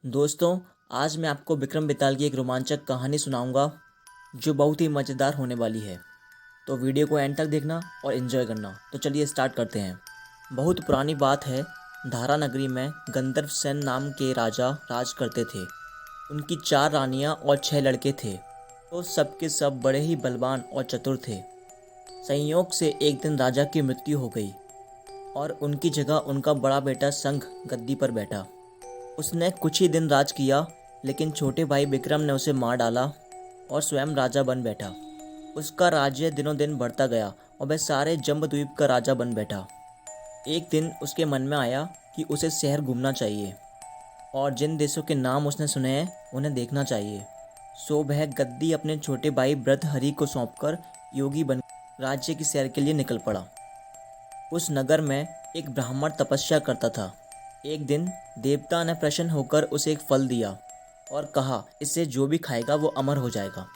दोस्तों, आज मैं आपको विक्रम बेताल की एक रोमांचक कहानी सुनाऊंगा जो बहुत ही मज़ेदार होने वाली है। तो वीडियो को एंड तक देखना और एंजॉय करना। तो चलिए स्टार्ट करते हैं। बहुत पुरानी बात है। धारा नगरी में गंधर्व सेन नाम के राजा राज करते थे। उनकी 4 रानियां और 6 लड़के थे। तो सबके सब बड़े ही बलवान और चतुर थे। संयोग से एक दिन राजा की मृत्यु हो गई और उनकी जगह उनका बड़ा बेटा संघ गद्दी पर बैठा। उसने कुछ ही दिन राज किया, लेकिन छोटे भाई विक्रम ने उसे मार डाला और स्वयं राजा बन बैठा। उसका राज्य दिनों दिन बढ़ता गया और वह सारे जम्बूद्वीप का राजा बन बैठा। एक दिन उसके मन में आया कि उसे शहर घूमना चाहिए और जिन देशों के नाम उसने सुने हैं उन्हें देखना चाहिए। सो वह गद्दी अपने छोटे भाई भृतहरि को सौंपकर योगी बन राज्य की सैर के लिए निकल पड़ा। उस नगर में एक ब्राह्मण तपस्या करता था। एक दिन देवता ने प्रसन्न होकर उसे एक फल दिया और कहा, इससे जो भी खाएगा वो अमर हो जाएगा।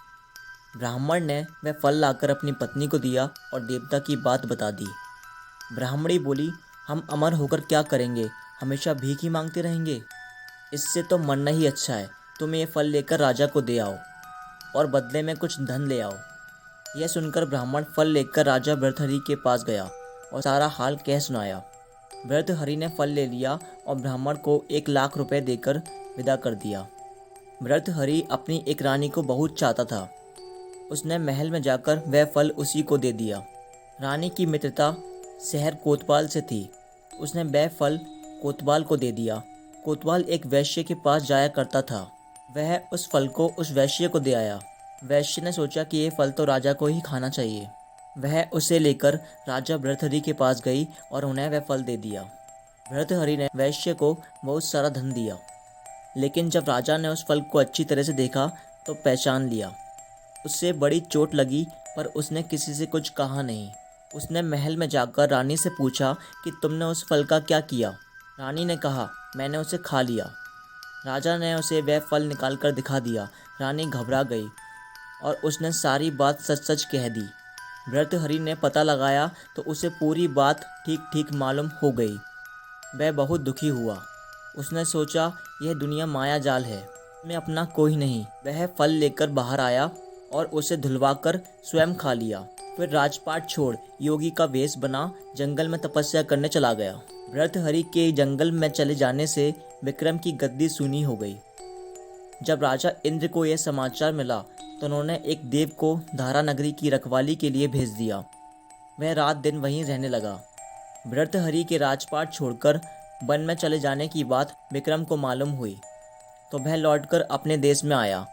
ब्राह्मण ने वह फल लाकर अपनी पत्नी को दिया और देवता की बात बता दी। ब्राह्मणी बोली, हम अमर होकर क्या करेंगे, हमेशा भीख ही मांगते रहेंगे। इससे तो मरना ही अच्छा है। तुम ये फल लेकर राजा को दे आओ और बदले में कुछ धन ले आओ। यह सुनकर ब्राह्मण फल लेकर राजा भृतहरि के पास गया और सारा हाल कह सुनाया। भृतहरि ने फल ले लिया और ब्राह्मण को 1,00,000 रुपए देकर विदा कर दिया। भृतहरि अपनी एक रानी को बहुत चाहता था। उसने महल में जाकर वह फल उसी को दे दिया। रानी की मित्रता शहर कोतवाल से थी। उसने वह फल कोतवाल को दे दिया। कोतवाल एक वैश्य के पास जाया करता था। वह उस फल को उस वैश्य को दे आया। वैश्य ने सोचा कि ये फल तो राजा को ही खाना चाहिए। वह उसे लेकर राजा भृतहरि के पास गई और उन्हें वह फल दे दिया। भृतहरि ने वैश्य को बहुत सारा धन दिया, लेकिन जब राजा ने उस फल को अच्छी तरह से देखा तो पहचान लिया। उससे बड़ी चोट लगी, पर उसने किसी से कुछ कहा नहीं। उसने महल में जाकर रानी से पूछा कि तुमने उस फल का क्या किया। रानी ने कहा, मैंने उसे खा लिया। राजा ने उसे वह फल निकाल कर दिखा दिया। रानी घबरा गई और उसने सारी बात सच सच कह दी। भृतहरि ने पता लगाया तो उसे पूरी बात ठीक ठीक मालूम हो गई। वह बहुत दुखी हुआ। उसने सोचा, यह दुनिया माया जाल है, मैं अपना कोई नहीं। वह फल लेकर बाहर आया और उसे धुलवाकर स्वयं खा लिया। फिर राजपाट छोड़ योगी का वेश बना जंगल में तपस्या करने चला गया। भृतहरि के जंगल में चले जाने से विक्रम की गद्दी सूनी हो गई। जब राजा इंद्र को यह समाचार मिला तो उन्होंने एक देव को धारा नगरी की रखवाली के लिए भेज दिया। वह रात दिन वहीं रहने लगा। भृतहरि के राजपाट छोड़कर वन में चले जाने की बात विक्रम को मालूम हुई तो वह लौटकर अपने देश में आया।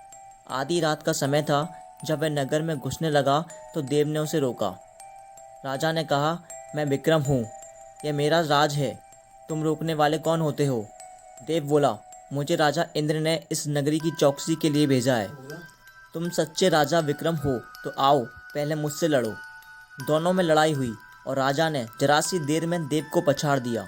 आधी रात का समय था। जब वह नगर में घुसने लगा तो देव ने उसे रोका। राजा ने कहा, मैं विक्रम हूँ, यह मेरा राज है, तुम रोकने वाले कौन होते हो? देव बोला, मुझे राजा इंद्र ने इस नगरी की चौकसी के लिए भेजा है। तुम सच्चे राजा विक्रम हो तो आओ, पहले मुझसे लड़ो। दोनों में लड़ाई हुई और राजा ने जरा सी देर में देव को पछाड़ दिया।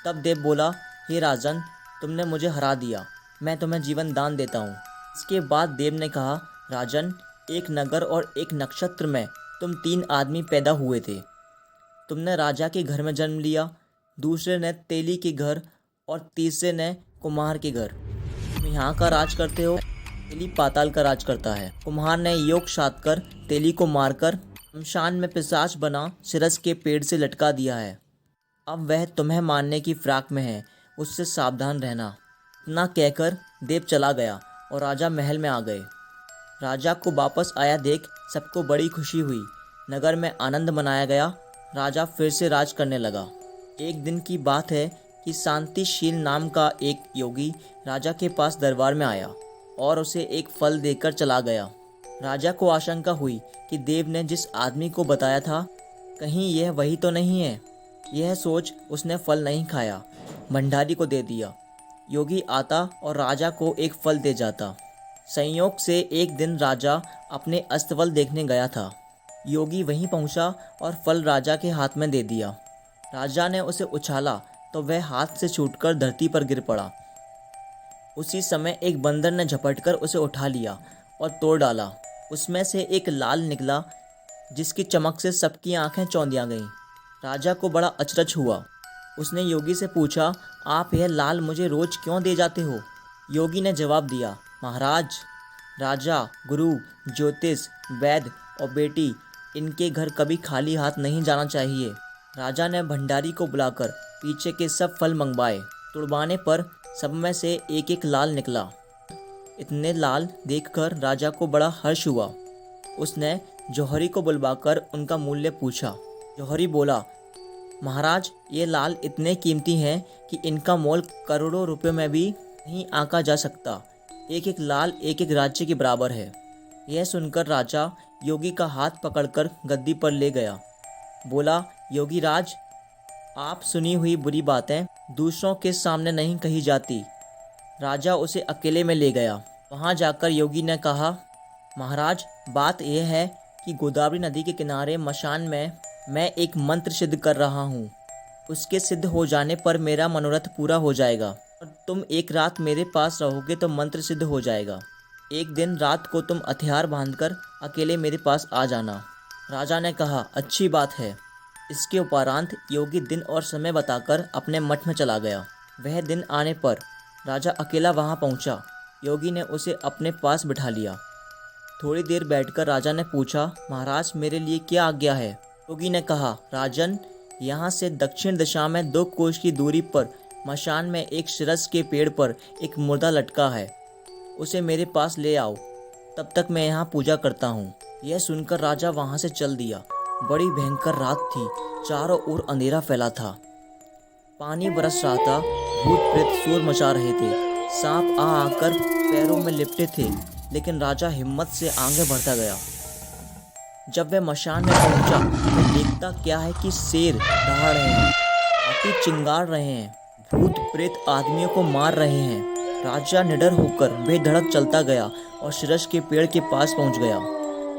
तब देव बोला, हे राजन, तुमने मुझे हरा दिया, मैं तुम्हें जीवन दान देता हूँ। इसके बाद देव ने कहा, राजन, एक नगर और एक नक्षत्र में तुम 3 आदमी पैदा हुए थे। तुमने राजा के घर में जन्म लिया, दूसरे ने तेली के घर और तीसरे ने कुम्हार के घर। तुम यहाँ का राज करते हो, तेली पाताल का राज करता है। कुम्हार ने योग साध कर तेली को मारकर शमशान में पिशाच बना सिरस के पेड़ से लटका दिया है। अब वह तुम्हें मारने की फिराक में है, उससे सावधान रहना। इतना कहकर देव चला गया और राजा महल में आ गए। राजा को वापस आया देख सबको बड़ी खुशी हुई। नगर में आनंद मनाया गया। राजा फिर से राज करने लगा। एक दिन की बात है कि शांतिशील नाम का एक योगी राजा के पास दरबार में आया और उसे एक फल देकर चला गया। राजा को आशंका हुई कि देव ने जिस आदमी को बताया था, कहीं यह वही तो नहीं है। यह सोच उसने फल नहीं खाया, भंडारी को दे दिया। योगी आता और राजा को एक फल दे जाता। संयोग से एक दिन राजा अपने अस्तबल देखने गया था। योगी वहीं पहुंचा और फल राजा के हाथ में दे दिया। राजा ने उसे उछाला तो वह हाथ से छूटकर धरती पर गिर पड़ा। उसी समय एक बंदर ने झपटकर उसे उठा लिया और तोड़ डाला। उसमें से एक लाल निकला, जिसकी चमक से सबकी आंखें चौंधिया गईं। राजा को बड़ा अचरज हुआ। उसने योगी से पूछा, आप यह लाल मुझे रोज क्यों दे जाते हो? योगी ने जवाब दिया, महाराज, राजा, गुरु, ज्योतिष, वैद्य और बेटी, इनके घर कभी खाली हाथ नहीं जाना चाहिए। राजा ने भंडारी को बुलाकर पीछे के सब फल मंगवाए। तुड़वाने पर सब में से एक एक लाल निकला। इतने लाल देखकर राजा को बड़ा हर्ष हुआ। उसने जौहरी को बुलवाकर उनका मूल्य पूछा। जौहरी बोला, महाराज, ये लाल इतने कीमती हैं कि इनका मोल करोड़ों रुपए में भी नहीं आंका जा सकता। एक एक लाल एक एक राज्य के बराबर है। यह सुनकर राजा योगी का हाथ पकड़कर गद्दी पर ले गया। बोला, योगी राज, आप सुनी हुई बुरी बातें दूसरों के सामने नहीं कही जाती। राजा उसे अकेले में ले गया। वहाँ जाकर योगी ने कहा, महाराज, बात यह है कि गोदावरी नदी के किनारे मशान में मैं एक मंत्र सिद्ध कर रहा हूँ। उसके सिद्ध हो जाने पर मेरा मनोरथ पूरा हो जाएगा और तुम एक रात मेरे पास रहोगे तो मंत्र सिद्ध हो जाएगा। एक दिन रात को तुम हथियार बांधकर अकेले मेरे पास आ जाना। राजा ने कहा, अच्छी बात है। इसके उपरांत योगी दिन और समय बताकर अपने मठ में चला गया। वह दिन आने पर राजा अकेला वहां पहुंचा। योगी ने उसे अपने पास बिठा लिया। थोड़ी देर बैठकर राजा ने पूछा, महाराज, मेरे लिए क्या आज्ञा है? योगी ने कहा, राजन, यहाँ से दक्षिण दिशा में 2 कोस की दूरी पर मशान में एक शिरस के पेड़ पर एक मुर्दा लटका है। उसे मेरे पास ले आओ, तब तक मैं यहाँ पूजा करता हूँ। यह सुनकर राजा वहाँ से चल दिया। बड़ी भयंकर रात थी। चारों ओर अंधेरा फैला था। पानी बरस रहा था। भूत प्रेत शोर मचा रहे थे। सांप आकर पैरों में लिपटे थे, लेकिन राजा हिम्मत से आगे बढ़ता गया। जब वह मशान में पहुंचा तो देखता क्या है कि शेर दहाड़ रहे हैं, हाथी चिंगार रहे हैं, भूत प्रेत आदमियों को मार रहे हैं। राजा निडर होकर बेधड़क चलता गया और शिरस के पेड़ के पास पहुंच गया।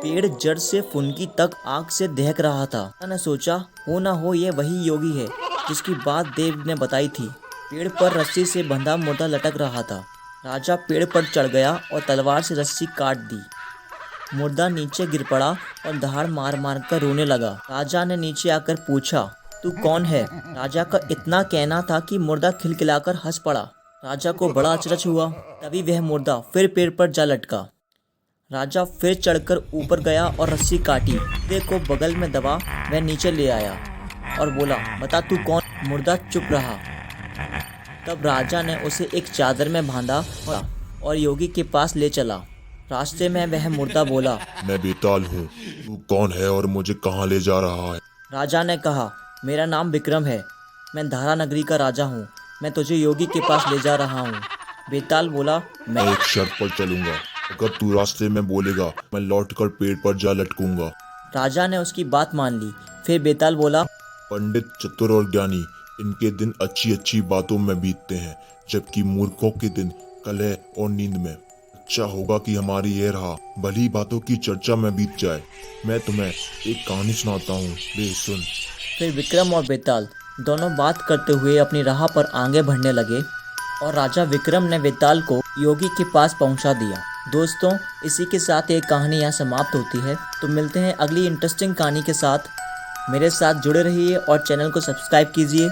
पेड़ जड़ से फुनकी तक आग से दहक रहा था। राजा ने सोचा, हो ना हो ये वही योगी है जिसकी बात देव ने बताई थी। पेड़ पर रस्सी से बंधा मुर्दा लटक रहा था। राजा पेड़ पर चढ़ गया और तलवार से रस्सी काट दी। मुर्दा नीचे गिर पड़ा और दहाड़ मार मार कर रोने लगा। राजा ने नीचे आकर पूछा, तू कौन है? राजा का इतना कहना था कि मुर्दा खिलखिलाकर हंस पड़ा। राजा को बड़ा अचरज हुआ। तभी वह मुर्दा फिर पेड़ पर जा लटका। राजा फिर चढ़कर ऊपर गया और रस्सी काटी। मुर्दे को बगल में दबा वह नीचे ले आया और बोला, बता तू कौन? मुर्दा चुप रहा। तब राजा ने उसे एक चादर में बांधा और योगी के पास ले चला। रास्ते में वह मुर्दा बोला, मैं बेताल हूँ, तू कौन है और मुझे कहाँ ले जा रहा है? राजा ने कहा, मेरा नाम विक्रम है, मैं धारा नगरी का राजा हूँ, मैं तुझे योगी के पास ले जा रहा हूँ। बेताल बोला, मैं एक शर्त पर चलूंगा, अगर तू रास्ते में बोलेगा मैं लौटकर पेड़ पर जा लटकूंगा। राजा ने उसकी बात मान ली। फिर बेताल बोला, पंडित, चतुर और ज्ञानी, इनके दिन अच्छी अच्छी बातों में बीतते हैं, जबकि मूर्खों के दिन कलह और नींद में। अच्छा होगा कि हमारी ये रहा भली बातों की चर्चा में बीत जाए। मैं तुम्हें एक कहानी सुनाता हूँ, ले सुन। फिर विक्रम और बेताल दोनों बात करते हुए अपनी राह पर आगे बढ़ने लगे और राजा विक्रम ने बेताल को योगी के पास पहुंचा दिया। दोस्तों, इसी के साथ ये कहानी यहाँ समाप्त होती है। तो मिलते हैं अगली इंटरेस्टिंग कहानी के साथ। मेरे साथ जुड़े रहिए और चैनल को सब्सक्राइब कीजिए।